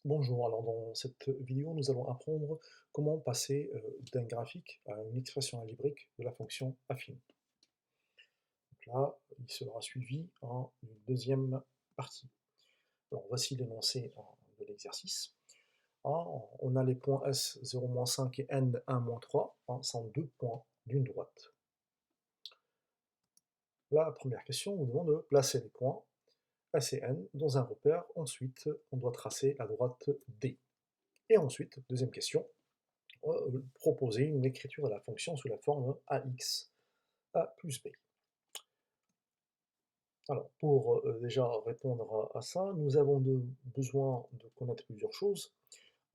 Bonjour, alors dans cette vidéo, nous allons apprendre comment passer d'un graphique à une expression algébrique de la fonction affine. Donc là, il sera suivi en une deuxième partie. Alors voici l'énoncé de l'exercice. On a les points S0-5 et N1-3, sont deux points d'une droite. La première question nous demande de placer les points S et N dans un repère. Ensuite, on doit tracer la droite D. Et ensuite, deuxième question, proposer une écriture de la fonction sous la forme ax a plus b. Alors, pour déjà répondre à ça, nous avons besoin de connaître plusieurs choses.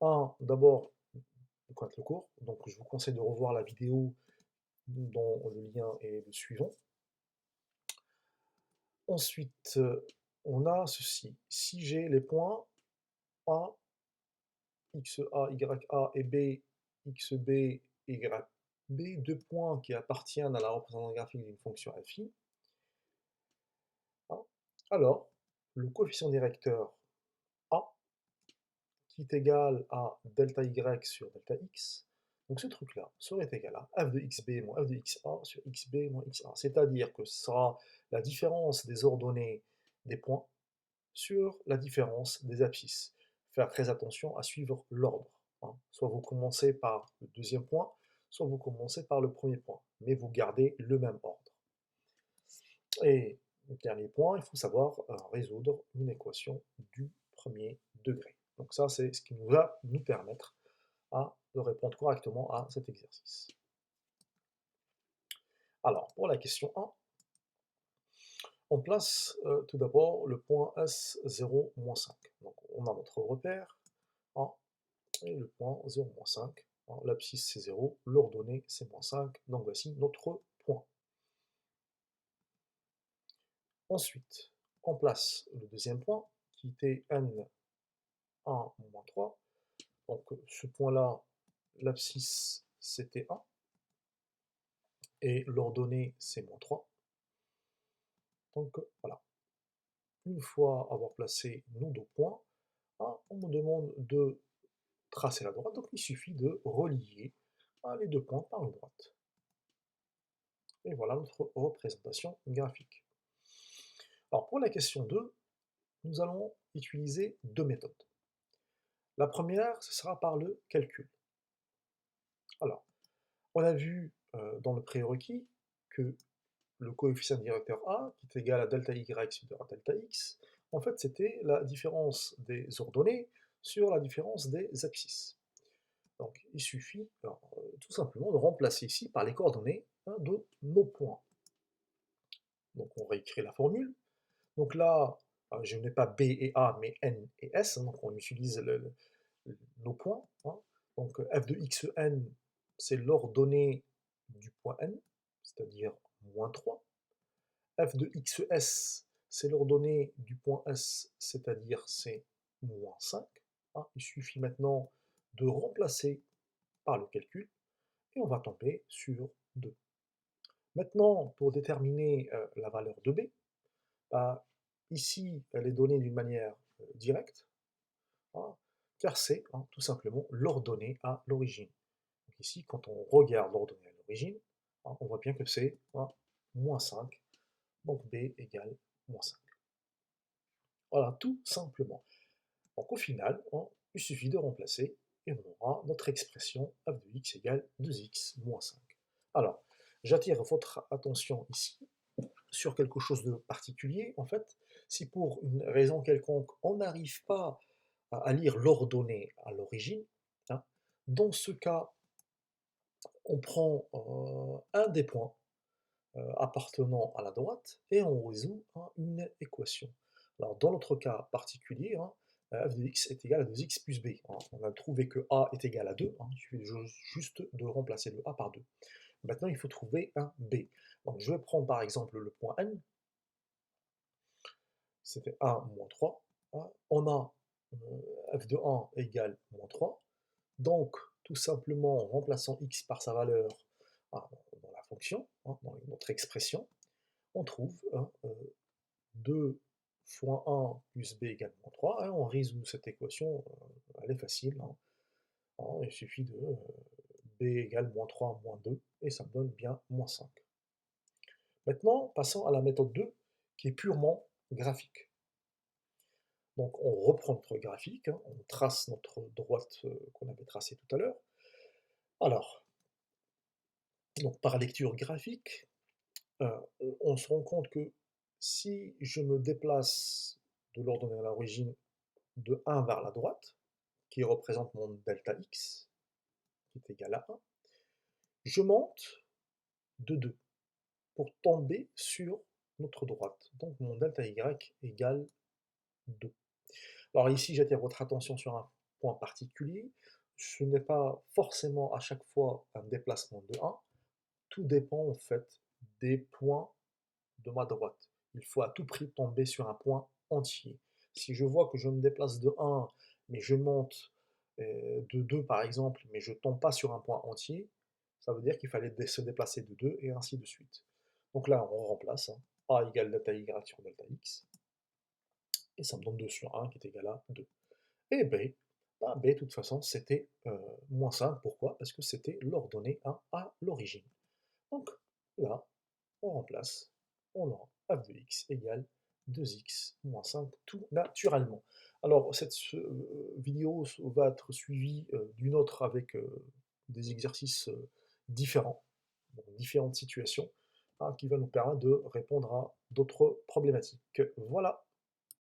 Un, d'abord, de connaître le cours. Donc, je vous conseille de revoir la vidéo dont le lien est le suivant. Ensuite, on a ceci. Si j'ai les points A, xa, ya et b, xb, yb, deux points qui appartiennent à la représentation graphique d'une fonction affine, alors le coefficient directeur A qui est égal à delta y sur delta x, donc ce truc-là serait égal à f de xb moins f de xa sur xb moins xa. C'est-à-dire que ce sera la différence des ordonnées des points sur la différence des abscisses. Faire très attention à suivre l'ordre. Soit vous commencez par le deuxième point, soit vous commencez par le premier point, mais vous gardez le même ordre. Et le dernier point, il faut savoir résoudre une équation du premier degré. Donc ça, c'est ce qui va nous permettre de répondre correctement à cet exercice. Alors, pour la question 1, on place tout d'abord le point S0-5. Donc on a notre repère, et le point 0-5. L'abscisse c'est 0, l'ordonnée c'est -5, donc voici notre point. Ensuite, on place le deuxième point, qui était N1 moins 3. Donc ce point-là, l'abscisse c'était 1, et l'ordonnée c'est -3. Donc voilà. Une fois avoir placé nos deux points, on nous demande de tracer la droite, donc il suffit de relier les deux points par une droite. Et voilà notre représentation graphique. Alors pour la question 2, nous allons utiliser deux méthodes. La première, ce sera par le calcul. Alors, on a vu dans le prérequis que le coefficient directeur A, qui est égal à delta y sur delta x, en fait c'était la différence des ordonnées sur la différence des abscisses. Donc il suffit tout simplement de remplacer ici par les coordonnées de nos points. Donc on réécrit la formule. Donc là, je n'ai pas B et A, mais N et S, donc on utilise nos points. Donc f de xn, c'est l'ordonnée du point n, c'est-à-dire -3. F de xs, c'est l'ordonnée du point s, c'est-à-dire c'est -5. Il suffit maintenant de remplacer par le calcul, et on va tomber sur 2. Maintenant, pour déterminer la valeur de b, ici, elle est donnée d'une manière directe, car c'est tout simplement l'ordonnée à l'origine. Donc ici, quand on regarde l'ordonnée à l'origine, on voit bien que c'est -5, donc b égale -5. Voilà, tout simplement. Donc au final, il suffit de remplacer, et on aura notre expression f de x égale 2x moins 5. Alors, j'attire votre attention ici sur quelque chose de particulier. En fait, si pour une raison quelconque, on n'arrive pas à lire l'ordonnée à l'origine, dans ce cas, on prend un des points appartenant à la droite et on résout une équation. Alors dans notre cas particulier, f de x est égal à 2x plus b. On a trouvé que a est égal à 2, il suffit juste de remplacer le a par 2. Maintenant, il faut trouver un b. Donc je vais prendre par exemple le point n, c'était 1 moins 3. On a f de 1 égale -3. Donc, tout simplement, en remplaçant x par sa valeur dans la fonction, dans notre expression, on trouve 2 fois 1 plus b égale moins 3, hein, on résout cette équation, elle est facile, hein. Hein, il suffit de b égale moins 3 moins 2, et ça me donne bien moins 5. Maintenant, passons à la méthode 2, qui est purement graphique. Donc on reprend notre graphique, hein, on trace notre droite qu'on avait tracée tout à l'heure. Alors, donc par lecture graphique, on se rend compte que si je me déplace de l'ordonnée à l'origine de 1 vers la droite, qui représente mon delta x, qui est égal à 1, je monte de 2 pour tomber sur notre droite. Donc mon delta y égale 2. Alors ici, j'attire votre attention sur un point particulier. Ce n'est pas forcément à chaque fois un déplacement de 1. Tout dépend en fait des points de ma droite. Il faut à tout prix tomber sur un point entier. Si je vois que je me déplace de 1, mais je monte de 2 par exemple, mais je ne tombe pas sur un point entier, ça veut dire qu'il fallait se déplacer de 2 et ainsi de suite. Donc là, on remplace, hein, a égale delta y sur delta x, et ça me donne 2 sur 1 qui est égal à 2. Et b, bah, b de toute façon c'était moins 5, pourquoi? Parce que c'était l'ordonnée 1 à l'origine. Donc là, on remplace, on aura f de x égale 2x moins 5 tout naturellement. Alors cette vidéo va être suivie d'une autre avec des exercices différents, dans différentes situations, hein, qui va nous permettre de répondre à d'autres problématiques. Voilà.